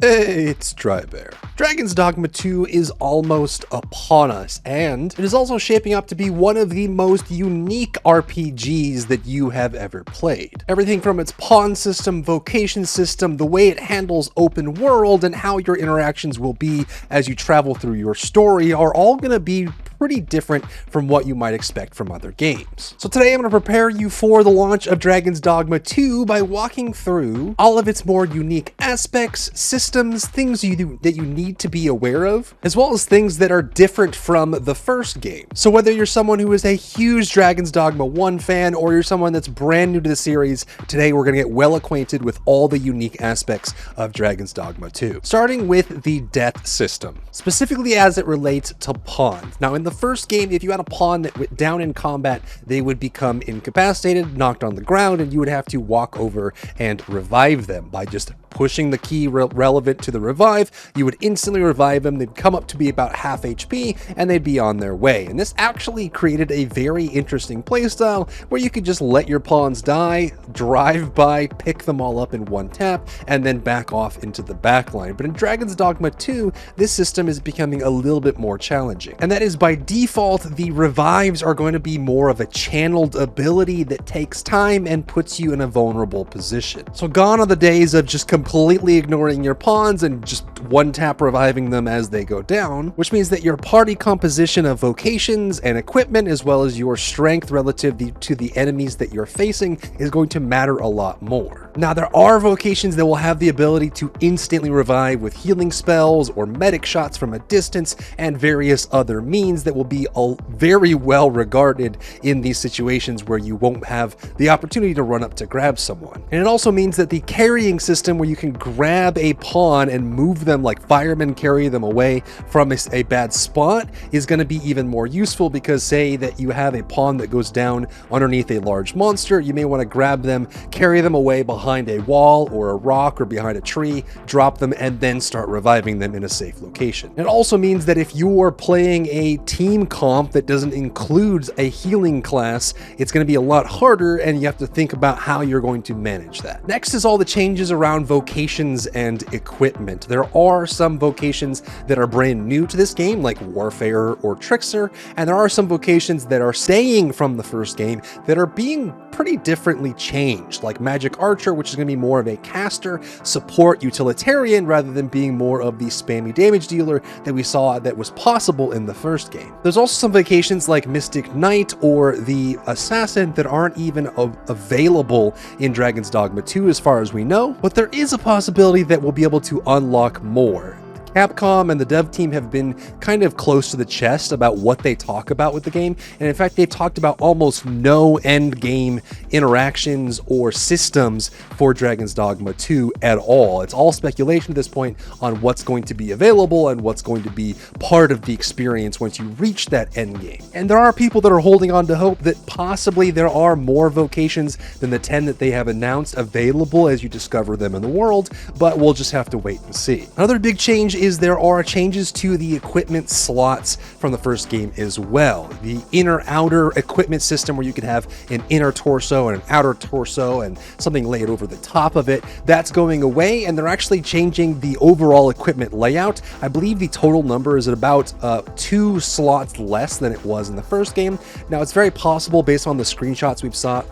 Hey, it's Drybear. Dragon's Dogma 2 is almost upon us, and it is also shaping up to be one of the most unique RPGs that you have ever played. Everything from its pawn system, vocation system, the way it handles open world, and how your interactions will be as you travel through your story are all going to be pretty different from what you might expect from other games. So today I'm going to prepare you for the launch of Dragon's Dogma 2 by walking through all of its more unique aspects, systems, things that you need to be aware of, as well as things that are different from the first game. So whether you're someone who is a huge Dragon's Dogma 1 fan or you're someone that's brand new to the series, today we're going to get well acquainted with all the unique aspects of Dragon's Dogma 2. Starting with the death system, specifically as it relates to pawns. Now in the first game, if you had a pawn that went down in combat, they would become incapacitated, knocked on the ground, and you would have to walk over and revive them by just pushing the key relevant to the revive. You would instantly revive them. They'd come up to be about half HP and they'd be on their way. And this actually created a very interesting playstyle where you could just let your pawns die, drive by, pick them all up in one tap, and then back off into the backline. But in Dragon's Dogma 2, this system is becoming a little bit more challenging. And that is by default, the revives are going to be more of a channeled ability that takes time and puts you in a vulnerable position. So gone are the days of just completely ignoring your pawns and just one tap reviving them as they go down, which means that your party composition of vocations and equipment, as well as your strength relative to the enemies that you're facing, is going to matter a lot more. Now, there are vocations that will have the ability to instantly revive with healing spells or medic shots from a distance and various other means that will be very well regarded in these situations where you won't have the opportunity to run up to grab someone. And it also means that the carrying system, where you can grab a pawn and move them like firemen carry them away from a bad spot, is going to be even more useful, because say that you have a pawn that goes down underneath a large monster, you may want to grab them, carry them away behind a wall or a rock or behind a tree, drop them, and then start reviving them in a safe location. It also means that if you are playing a team comp that doesn't include a healing class, it's going to be a lot harder, and you have to think about how you're going to manage that. Next is all the changes around vocations and equipment. There are some vocations that are brand new to this game, like Warfare or Trickster, and there are some vocations that are staying from the first game that are being pretty differently changed, like Magic Archer, which is going to be more of a caster, support, utilitarian, rather than being more of the spammy damage dealer that we saw that was possible in the first game. There's also some vocations like Mystic Knight or the Assassin that aren't even available in Dragon's Dogma 2 as far as we know, but there is a possibility that we'll be able to unlock more. Capcom and the dev team have been kind of close to the chest about what they talk about with the game, and in fact they've talked about almost no end game interactions or systems for Dragon's Dogma 2 at all. It's all speculation at this point on what's going to be available and what's going to be part of the experience once you reach that end game. And there are people that are holding on to hope that possibly there are more vocations than the 10 that they have announced available as you discover them in the world, but we'll just have to wait and see. Another big change is there are changes to the equipment slots from the first game as well. The inner-outer equipment system, where you can have an inner torso and an outer torso and something laid over the top of it, that's going away, and they're actually changing the overall equipment layout. I believe the total number is at about 2 slots less than it was in the first game. Now, it's very possible, based on the screenshots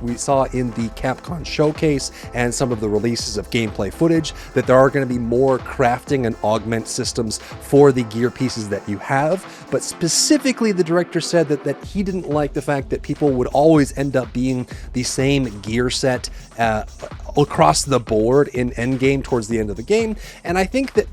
we saw in the Capcom showcase and some of the releases of gameplay footage, that there are going to be more crafting and augment systems for the gear pieces that you have. But specifically, the director said that he didn't like the fact that people would always end up being the same gear set across the board in endgame towards the end of the game. And I think that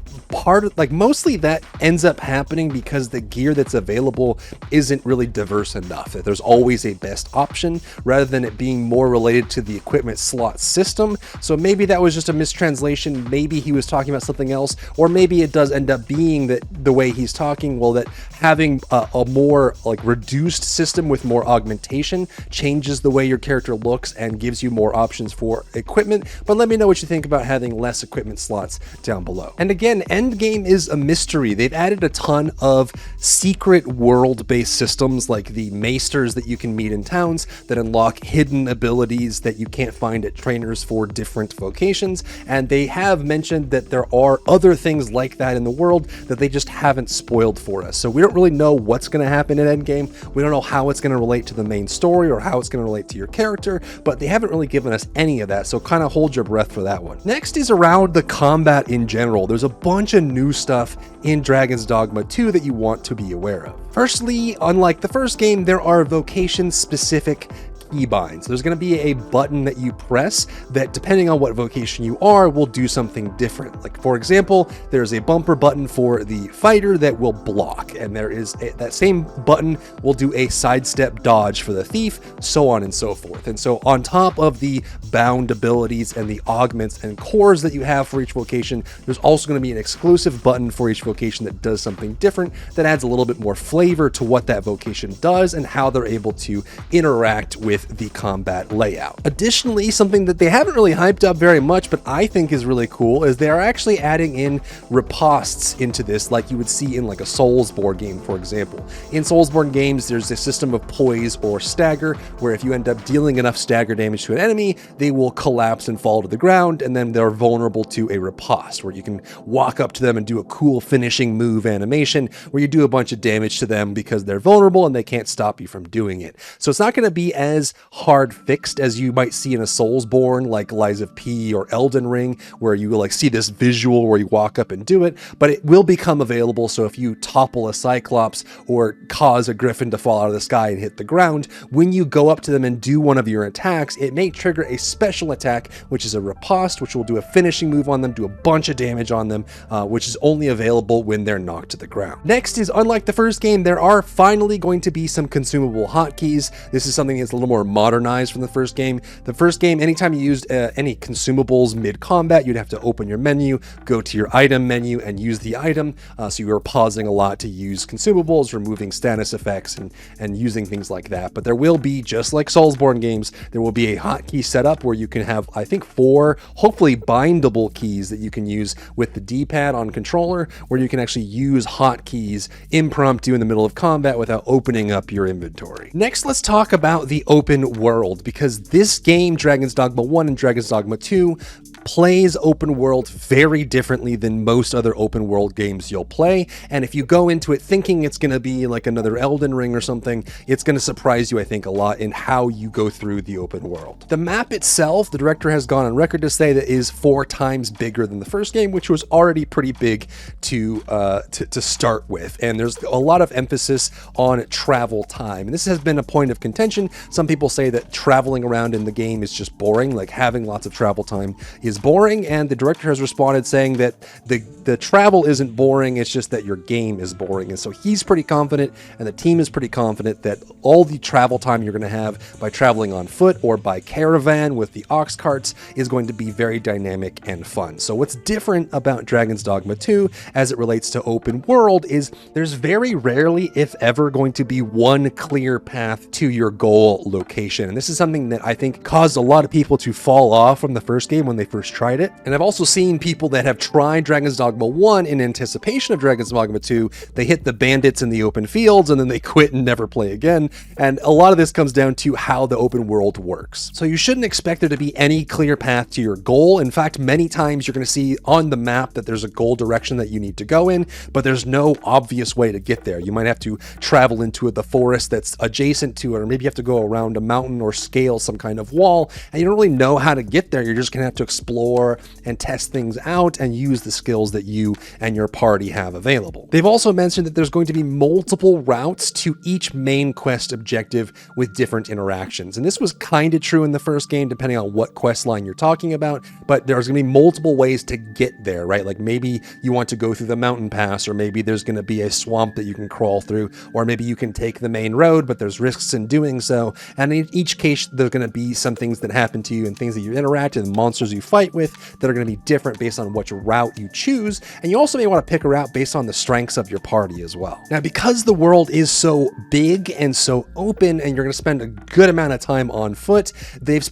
mostly that ends up happening because the gear that's available isn't really diverse enough. That there's always a best option rather than it being more related to the equipment slot system. So maybe that was just a mistranslation. Maybe he was talking about something else, or maybe it does end up being that the way he's talking, well, that having a more reduced system with more augmentation changes the way your character looks and gives you more options for equipment equipment, but let me know what you think about having less equipment slots down below. And again, endgame is a mystery. They've added a ton of secret world-based systems like the maesters that you can meet in towns that unlock hidden abilities that you can't find at trainers for different vocations, and they have mentioned that there are other things like that in the world that they just haven't spoiled for us. So we don't really know what's going to happen in endgame. We don't know how it's going to relate to the main story or how it's going to relate to your character, but they haven't really given us any of that, so kind of hold your breath for that one. Next is around the combat in general. There's a bunch of new stuff in Dragon's Dogma 2 that you want to be aware of. Firstly, unlike the first game, there are vocation-specific keybinds. There's going to be a button that you press that, depending on what vocation you are, will do something different. Like, for example, there's a bumper button for the fighter that will block, and that same button will do a sidestep dodge for the thief, so on and so forth. And so on top of the bound abilities and the augments and cores that you have for each vocation, there's also going to be an exclusive button for each vocation that does something different, that adds a little bit more flavor to what that vocation does and how they're able to interact with the combat layout. Additionally, something that they haven't really hyped up very much, but I think is really cool, is they are actually adding in ripostes into this, like you would see in like a Soulsborne game, for example. In Soulsborne games, there's a system of poise or stagger, where if you end up dealing enough stagger damage to an enemy, they will collapse and fall to the ground, and then they're vulnerable to a riposte, where you can walk up to them and do a cool finishing move animation, where you do a bunch of damage to them because they're vulnerable and they can't stop you from doing it. So it's not going to be as hard fixed as you might see in a Soulsborne like Lies of P or Elden Ring, where you like see this visual where you walk up and do it, but it will become available. So if you topple a Cyclops or cause a Griffin to fall out of the sky and hit the ground, when you go up to them and do one of your attacks, it may trigger a special attack, which is a riposte, which will do a finishing move on them, do a bunch of damage on them, which is only available when they're knocked to the ground. Next is, unlike the first game, there are finally going to be some consumable hotkeys. This is something that's a little more modernized from the first game. The first game, anytime you used any consumables mid-combat, you'd have to open your menu, go to your item menu, and use the item. So you were pausing a lot to use consumables, removing status effects, and using things like that. But there will be, just like Soulsborne games, there will be a hotkey setup where you can have, I think, 4, hopefully bindable keys that you can use with the D-pad on controller, where you can actually use hotkeys impromptu in the middle of combat without opening up your inventory. Next, let's talk about the open world, because this game, Dragon's Dogma 1 and Dragon's Dogma 2, plays open world very differently than most other open world games you'll play, and if you go into it thinking it's going to be like another Elden Ring or something, it's going to surprise you, I think, a lot in how you go through the open world. The map itself, the director has gone on record to say that is 4 times bigger than the first game, which was already pretty big to start with, and there's a lot of emphasis on travel time, and this has been a point of contention. Some people say that traveling around in the game is just boring, like having lots of travel time is boring, and the director has responded saying that the travel isn't boring, it's just that your game is boring. And so he's pretty confident, and the team is pretty confident, that all the travel time you're going to have by traveling on foot or by caravan with the ox carts is going to be very dynamic and fun. So what's different about Dragon's Dogma 2 as it relates to open world is there's very rarely, if ever, going to be one clear path to your goal location. And this is something that I think caused a lot of people to fall off from the first game when they first tried it. And I've also seen people that have tried Dragon's Dogma 1 in anticipation of Dragon's Dogma 2, they hit the bandits in the open fields and then they quit and never play again. And a lot of this comes down to how the open world works. So you shouldn't expect there to be any clear path to your goal. In fact, many times you're going to see on the map that there's a goal direction that you need to go in, but there's no obvious way to get there. You might have to travel into the forest that's adjacent to it, or maybe you have to go around a mountain or scale some kind of wall, and you don't really know how to get there. You're just going to have to explore and test things out and use the skills that you and your party have available. They've also mentioned that there's going to be multiple routes to each main quest objective with different interactions. And this was kind of true in the first game, depending on what quest line you're talking about, but there's going to be multiple ways to get there, right? Like maybe you want to go through the mountain pass, or maybe there's going to be a swamp that you can crawl through, or maybe you can take the main road, but there's risks in doing so. And in each case, there's going to be some things that happen to you and things that you interact with and monsters you fight fight with that are going to be different based on which route you choose, and you also may want to pick a route based on the strengths of your party as well. Now, because the world is so big and so open, and you're going to spend a good amount of time on foot, they've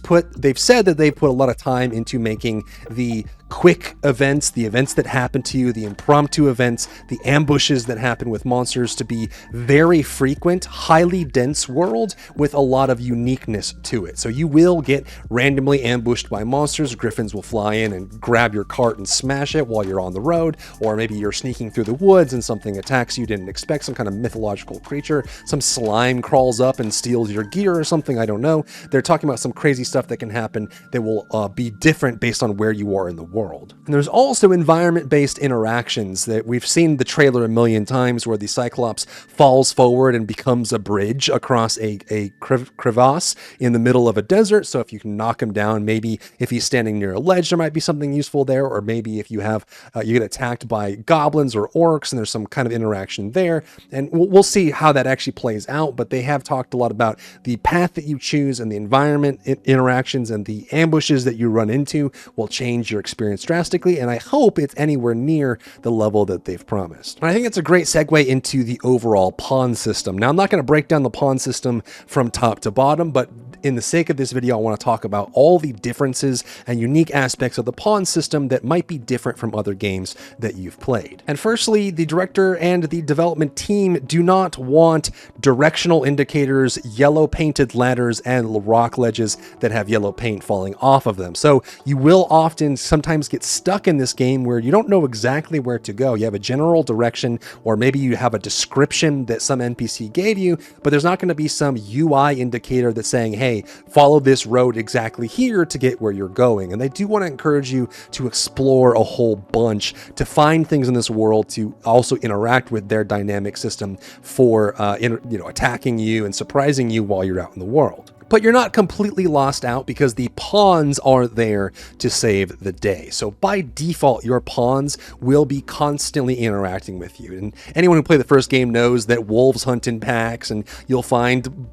said that they've put a lot of time into making the quick events, the events that happen to you, the impromptu events, the ambushes that happen with monsters to be very frequent, highly dense world with a lot of uniqueness to it. So you will get randomly ambushed by monsters. Griffins will fly in and grab your cart and smash it while you're on the road, or maybe you're sneaking through the woods and something attacks you didn't expect, some kind of mythological creature, some slime crawls up and steals your gear or something, I don't know. They're talking about some crazy stuff that can happen that will be different based on where you are in the world. And there's also environment-based interactions that we've seen the trailer a million times, where the Cyclops falls forward and becomes a bridge across a crevasse in the middle of a desert. So if you can knock him down, maybe if he's standing near a ledge, there might be something useful there. Or maybe if you have you get attacked by goblins or orcs and there's some kind of interaction there. And we'll see how that actually plays out. But they have talked a lot about the path that you choose and the environment interactions, and the ambushes that you run into will change your experience drastically, and I hope it's anywhere near the level that they've promised. And I think it's a great segue into the overall pawn system. Now, I'm not going to break down the pawn system from top to bottom, but in the sake of this video, I want to talk about all the differences and unique aspects of the pawn system that might be different from other games that you've played. And firstly, the director and the development team do not want directional indicators, yellow painted ladders, and rock ledges that have yellow paint falling off of them. So you will often sometimes get stuck in this game where you don't know exactly where to go. You have a general direction, or maybe you have a description that some NPC gave you, but there's not going to be some UI indicator that's saying, hey, follow this road exactly here to get where you're going. And they do want to encourage you to explore a whole bunch, to find things in this world, to also interact with their dynamic system for attacking you and surprising you while you're out in the world. But you're not completely lost out, because the pawns are there to save the day. So by default, your pawns will be constantly interacting with you. And anyone who played the first game knows that wolves hunt in packs, and you'll find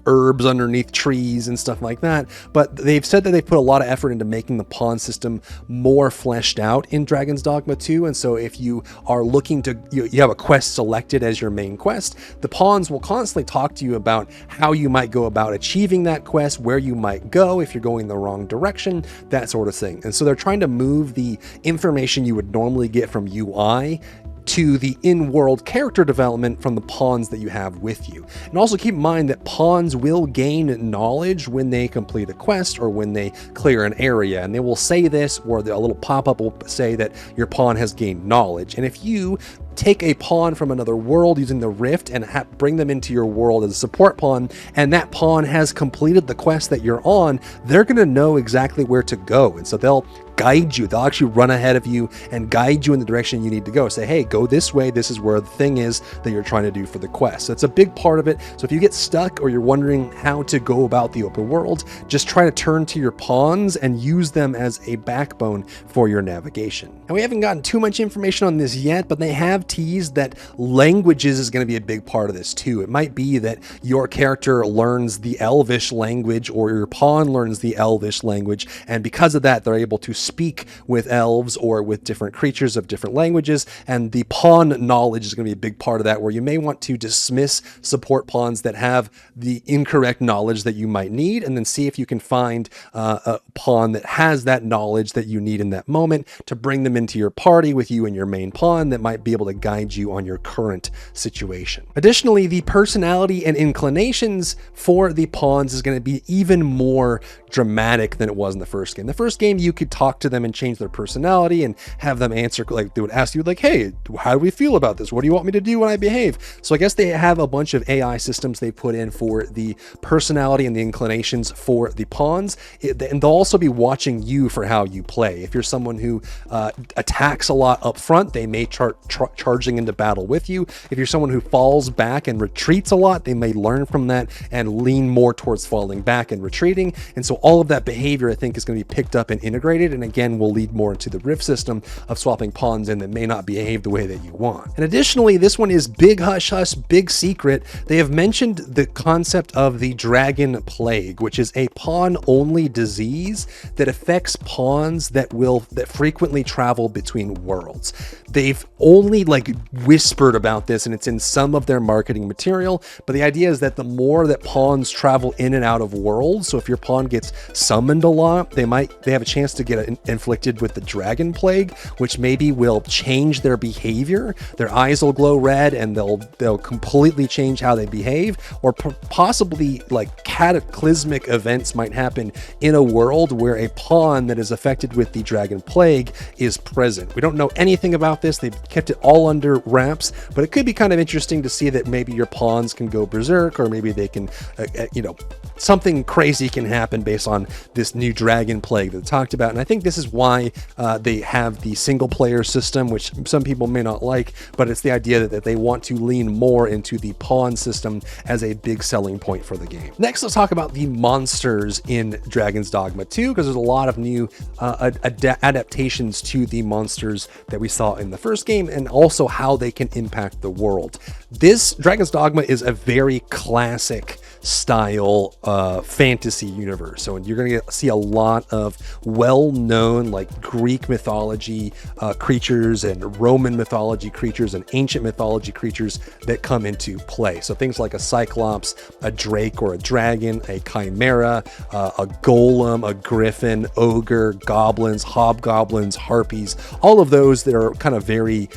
herbs underneath trees and stuff like that. But they've said that they put a lot of effort into making the pawn system more fleshed out in Dragon's Dogma 2. And so if you are looking to, you have a quest selected as your main quest, the pawns will constantly talk to you about how you might go about achieving that quest, where you might go if you're going the wrong direction, that sort of thing. And so they're trying to move the information you would normally get from UI to the in-world character development from the pawns that you have with you. And also keep in mind that pawns will gain knowledge when they complete a quest or when they clear an area. And they will say this, or a little pop-up will say that your pawn has gained knowledge. And if you take a pawn from another world using the rift and bring them into your world as a support pawn, and that pawn has completed the quest that you're on, they're going to know exactly where to go. And so they'll guide you. They'll actually run ahead of you and guide you in the direction you need to go. Say, hey, go this way. This is where the thing is that you're trying to do for the quest. So it's a big part of it. So if you get stuck or you're wondering how to go about the open world, just try to turn to your pawns and use them as a backbone for your navigation. And we haven't gotten too much information on this yet, but they have teased that languages is going to be a big part of this too. It might be that your character learns the Elvish language, or your pawn learns the Elvish language, and because of that, they're able to speak with elves or with different creatures of different languages. And the pawn knowledge is going to be a big part of that, where you may want to dismiss support pawns that have the incorrect knowledge that you might need, and then see if you can find a pawn that has that knowledge that you need in that moment to bring them into your party with you and your main pawn that might be able to guide you on your current situation. Additionally, the personality and inclinations for the pawns is going to be even more dramatic than it was in the first game. The first game, you could talk to them and change their personality and have them answer, like they would ask you like, hey, how do we feel about this? What do you want me to do when I behave? So I guess they have a bunch of AI systems they put in for the personality and the inclinations for the pawns. And they'll also be watching you for how you play. If you're someone who attacks a lot up front, they may charging into battle with you. If you're someone who falls back and retreats a lot, they may learn from that and lean more towards falling back and retreating. And so all of that behavior, I think, is going to be picked up and integrated. And again will lead more into the rift system of swapping pawns in that may not behave the way that you want. And additionally, this one is big hush hush, big secret. They have mentioned the concept of the dragon plague, which is a pawn only disease that affects pawns that frequently travel between worlds. They've only like whispered about this, and it's in some of their marketing material, but the idea is that the more that pawns travel in and out of worlds, so if your pawn gets summoned a lot, they have a chance to get inflicted with the dragon plague, which maybe will change their behavior. Their eyes will glow red and they'll completely change how they behave, or possibly like cataclysmic events might happen in a world where a pawn that is affected with the dragon plague is present. We don't know anything about this. They've kept it all under wraps, but it could be kind of interesting to see that maybe your pawns can go berserk, or maybe they can, something crazy can happen based on this new dragon plague that they talked about. And I think this is why they have the single player system, which some people may not like, but it's the idea that they want to lean more into the pawn system as a big selling point for the game. Next, let's talk about the monsters in Dragon's Dogma 2, because there's a lot of new adaptations to the monsters that we saw in the first game, and also how they can impact the world. This Dragon's Dogma is a very classic style fantasy universe, so you're going to see a lot of well-known like Greek mythology creatures and Roman mythology creatures and ancient mythology creatures that come into play. So things like a cyclops, a drake or a dragon, a chimera, a golem, a griffin, ogre, goblins, hobgoblins, harpies, all of those that are kind of very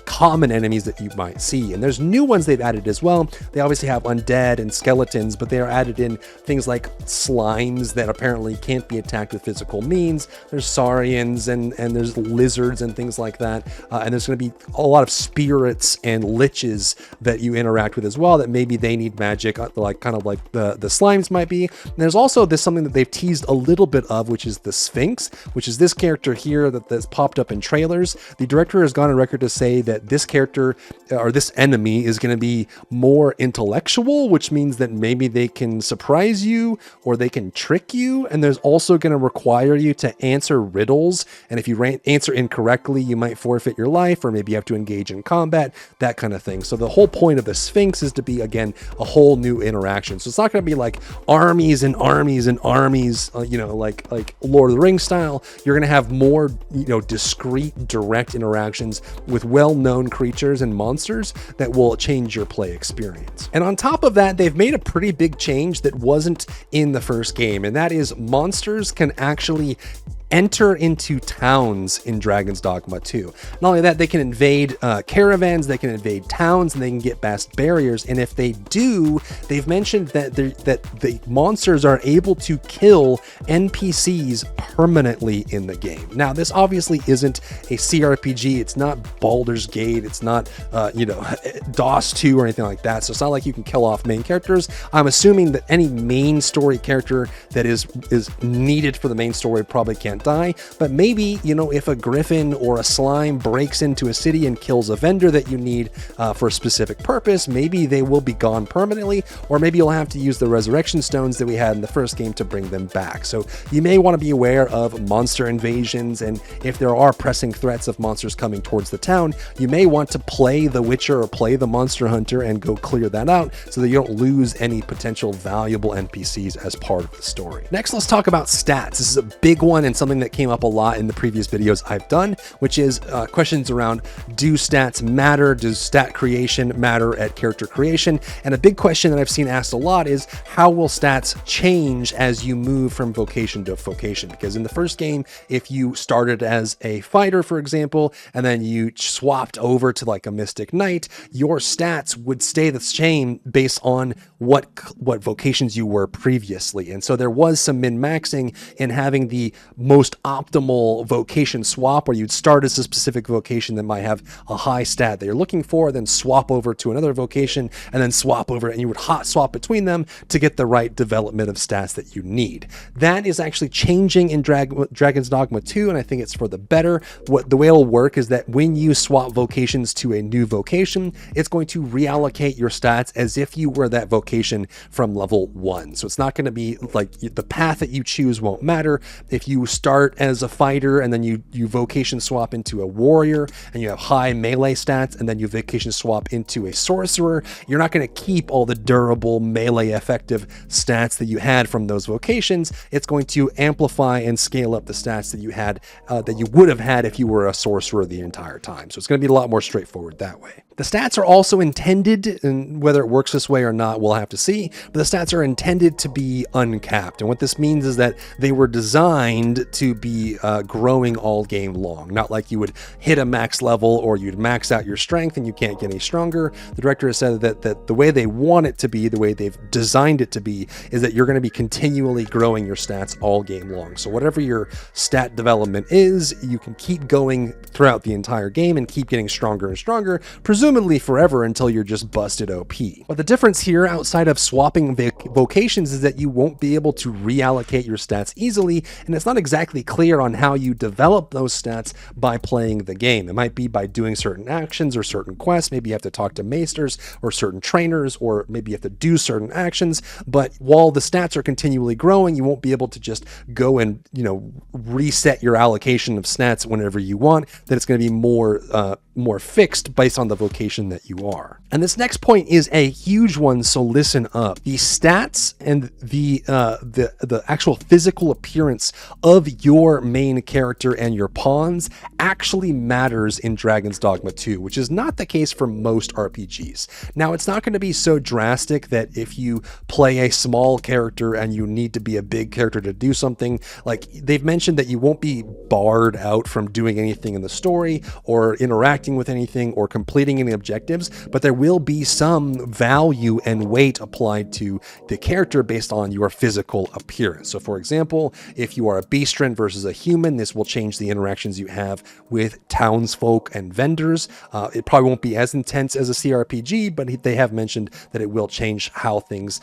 common enemies that you might see. And there's new ones they've added as well. They obviously have undead and skeletons, but they are added in things like slimes that apparently can't be attacked with physical means. There's saurians and there's lizards and things like that. And there's going to be a lot of spirits and liches that you interact with as well, that maybe they need magic, like kind of like the slimes might be. And there's also something that they've teased a little bit of, which is the Sphinx, which is this character here that's popped up in trailers. The director has gone on record to say that this character or this enemy is going to be more intellectual, which means that maybe they can surprise you or they can trick you. And there's also going to require you to answer riddles. And if you answer incorrectly, you might forfeit your life, or maybe you have to engage in combat, that kind of thing. So the whole point of the Sphinx is to be, again, a whole new interaction. So it's not going to be like armies and armies and armies, like Lord of the Rings style. You're going to have more, discrete, direct interactions with well-known creatures and monsters that will change your play experience. And on top of that, they've made a pretty big change that wasn't in the first game, and that is monsters can actually enter into towns in Dragon's Dogma 2. Not only that, they can invade caravans, they can invade towns, and they can get past barriers. And if they do, they've mentioned that the monsters are able to kill NPCs permanently in the game. Now, this obviously isn't a CRPG. It's not Baldur's Gate. It's not, DOS 2 or anything like that. So it's not like you can kill off main characters. I'm assuming that any main story character that is needed for the main story probably can't die, but maybe, if a griffin or a slime breaks into a city and kills a vendor that you need for a specific purpose, maybe they will be gone permanently, or maybe you'll have to use the resurrection stones that we had in the first game to bring them back. So you may want to be aware of monster invasions, and if there are pressing threats of monsters coming towards the town, you may want to play the Witcher or play the Monster Hunter and go clear that out so that you don't lose any potential valuable NPCs as part of the story. Next, let's talk about stats. This is a big one and something that came up a lot in the previous videos I've done, which is questions around, do stats matter? Does stat creation matter at character creation? And a big question that I've seen asked a lot is, how will stats change as you move from vocation to vocation? Because in the first game, if you started as a fighter, for example, and then you swapped over to like a mystic knight, your stats would stay the same based on what vocations you were previously. And so there was some min-maxing in having the most optimal vocation swap, where you'd start as a specific vocation that might have a high stat that you're looking for, then swap over to another vocation, and then swap over, and you would hot swap between them to get the right development of stats that you need. That is actually changing in Dragon's Dogma 2, and I think it's for the better. The way it'll work is that when you swap vocations to a new vocation, it's going to reallocate your stats as if you were that vocation from level 1. So it's not going to be like the path that you choose won't matter. If you start start as a fighter and then you vocation swap into a warrior and you have high melee stats, and then you vocation swap into a sorcerer, you're not going to keep all the durable melee effective stats that you had from those vocations. It's going to amplify and scale up the stats that you had, that you would have had if you were a sorcerer the entire time. So it's going to be a lot more straightforward that way. The stats are also intended, and whether it works this way or not, we'll have to see, but the stats are intended to be uncapped. And what this means is that they were designed to be growing all game long. Not like you would hit a max level or you'd max out your strength and you can't get any stronger. The director has said that the way they want it to be, the way they've designed it to be, is that you're going to be continually growing your stats all game long. So whatever your stat development is, you can keep going throughout the entire game and keep getting stronger and stronger, presumably forever until you're just busted OP. But the difference here, outside of swapping vocations, is that you won't be able to reallocate your stats easily, and it's not exactly clear on how you develop those stats by playing the game. It might be by doing certain actions or certain quests. Maybe you have to talk to maesters or certain trainers, or maybe you have to do certain actions. But while the stats are continually growing, you won't be able to just go and, reset your allocation of stats whenever you want. That it's going to be more fixed based on the vocation that you are. And this next point is a huge one, so listen up. The stats and the actual physical appearance of your main character and your pawns actually matters in Dragon's Dogma 2, which is not the case for most RPGs. Now, it's not going to be so drastic that if you play a small character and you need to be a big character to do something, like they've mentioned that you won't be barred out from doing anything in the story or interacting with anything or completing any objectives, but there will be some value and weight applied to the character based on your physical appearance. So for example, if you are a beastrant versus a human, this will change the interactions you have with townsfolk and vendors. It probably won't be as intense as a CRPG, but they have mentioned that it will change how things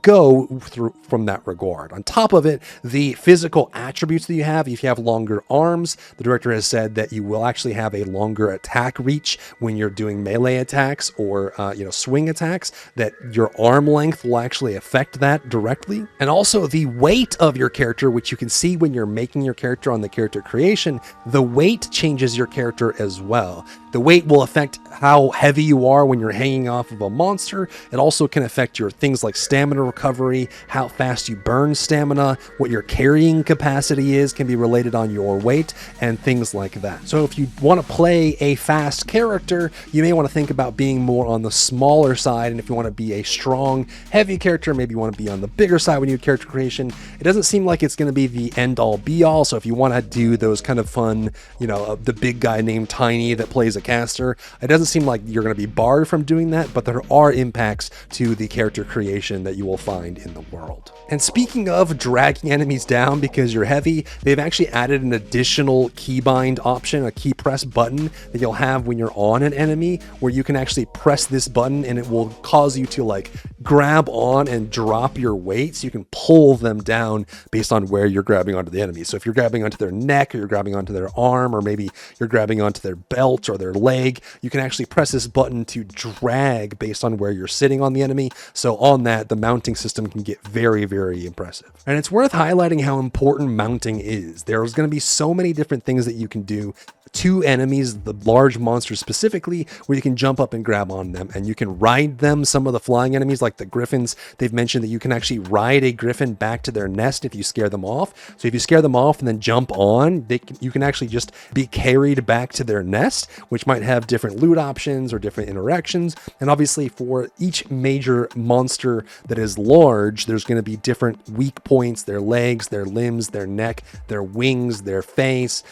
go through from that regard. On top of it, the physical attributes that you have, if you have longer arms, the director has said that you will actually have a longer attack reach when you're doing melee attacks or swing attacks, that your arm length will actually affect that directly. And also the weight of your character, which you can see when you're making your character on the character creation, the weight changes your character as well. The weight will affect how heavy you are when you're hanging off of a monster. It also can affect your things like stamina recovery, how fast you burn stamina, what your carrying capacity is can be related on your weight, and things like that. So if you want to play a fast character, you may want to think about being more on the smaller side, and if you want to be a strong, heavy character, maybe you want to be on the bigger side when you do character creation. It doesn't seem like it's going to be the end-all be-all, so if you want to do those kind of fun, the big guy named Tiny that plays a caster, it doesn't seem like you're going to be barred from doing that, but there are impacts to the character creation that you will find in the world. And speaking of dragging enemies down because you're heavy, they've actually added an additional keybind option, a key press button that you'll have when you're on an enemy, where you can actually press this button and it will cause you to grab on and drop your weight, so you can pull them down based on where you're grabbing onto the enemy. So if you're grabbing onto their neck, or you're grabbing onto their arm, or maybe you're grabbing onto their belt or their leg, you can actually press this button to drag based on where you're sitting on the enemy. So on that, the mounting system can get very, very impressive. And it's worth highlighting how important mounting is. There's going to be so many different things that you can do to enemies, the large monsters specifically, where you can jump up and grab on them and you can ride them. Some of the flying enemies, like the griffins, they've mentioned that you can actually ride a griffin back to their nest if you scare them off. So if you scare them off and then jump on, you can actually just be carried back to their nest, which might have different loot options or different interactions. And obviously for each major monster that is large, there's going to be different weak points: their legs, their limbs, their neck, their wings, their face.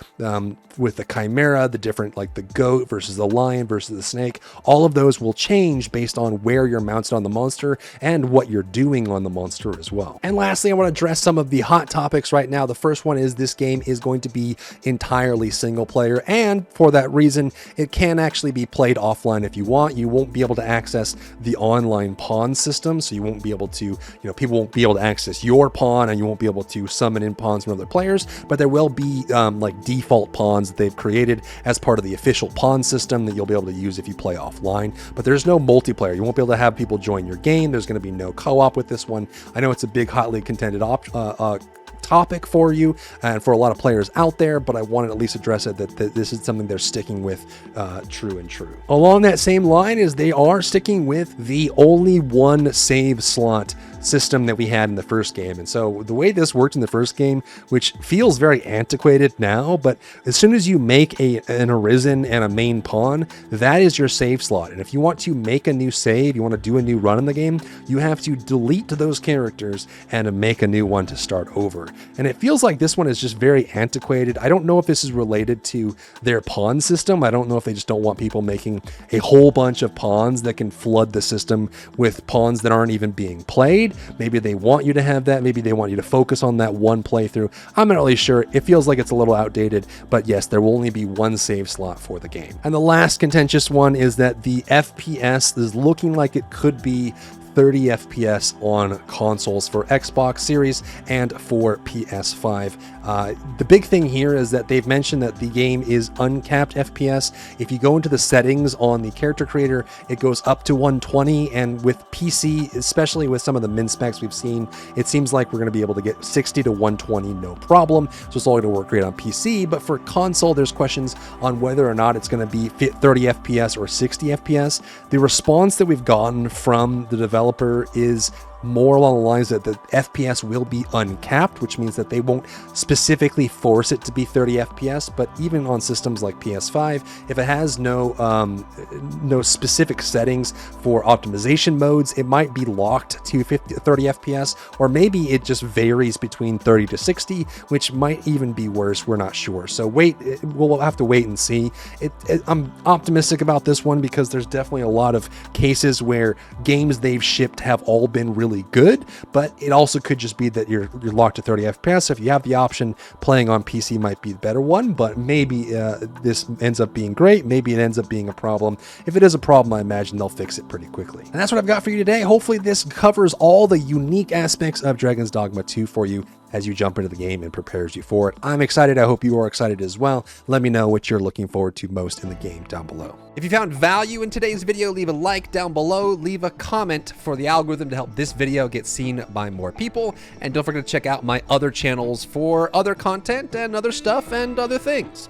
With the chimera, the different, like the goat versus the lion versus the snake, all of those will change based on where you're mounted on the monster and what you're doing on the monster as well. And lastly, I want to address some of the hot topics right now. The first one is this game is going to be entirely single player, and for that reason, it can actually be played offline if you want. You won't be able to access the online pawn system, so you won't be able to, people won't be able to access your pawn, and you won't be able to summon in pawns from other players, but there will be like default pawns that they've created as part of the official pawn system that you'll be able to use if you play offline. But there's no multiplayer. You won't be able to have people join your game. There's going to be no co-op with this one. I know it's a big, hotly contended topic for you and for a lot of players out there, but I wanted to at least address it that this is something they're sticking with true and true. Along that same line is they are sticking with the only one save slot system that we had in the first game. And so the way this worked in the first game, which feels very antiquated now, but as soon as you make an Arisen and a main pawn, that is your save slot. And if you want to make a new save, you want to do a new run in the game, you have to delete those characters and make a new one to start over. And it feels like this one is just very antiquated. I don't know if this is related to their pawn system. I don't know if they just don't want people making a whole bunch of pawns that can flood the system with pawns that aren't even being played. Maybe they want you to have that. Maybe they want you to focus on that one playthrough. I'm not really sure. It feels like it's a little outdated, but yes, there will only be one save slot for the game. And the last contentious one is that the FPS is looking like it could be 30 FPS on consoles for Xbox Series and for PS5. The big thing here is that they've mentioned that the game is uncapped FPS. If you go into the settings on the character creator, it goes up to 120, and with PC, especially with some of the min specs we've seen, it seems like we're going to be able to get 60 to 120 no problem. So it's all going to work great on PC, but for console, there's questions on whether or not it's going to be 30 FPS or 60 FPS. The response that we've gotten from the developer is more along the lines that the FPS will be uncapped, which means that they won't specifically force it to be 30 FPS, but even on systems like PS5, if it has no specific settings for optimization modes, it might be locked to 30 FPS, or maybe it just varies between 30 to 60, which might even be worse. We're not sure. So we'll have to wait and see. I'm optimistic about this one because there's definitely a lot of cases where games they've shipped have all been really good, but it also could just be that you're locked to 30 FPS. So if you have the option, playing on PC might be the better one, but maybe this ends up being great. Maybe it ends up being a problem. If it is a problem, I imagine they'll fix it pretty quickly. And that's what I've got for you today. Hopefully this covers all the unique aspects of Dragon's Dogma 2 for you as you jump into the game and prepares you for it. I'm excited. I hope you are excited as well. Let me know what you're looking forward to most in the game down below. If you found value in today's video, leave a like down below, leave a comment for the algorithm to help this video get seen by more people, and don't forget to check out my other channels for other content and other stuff and other things.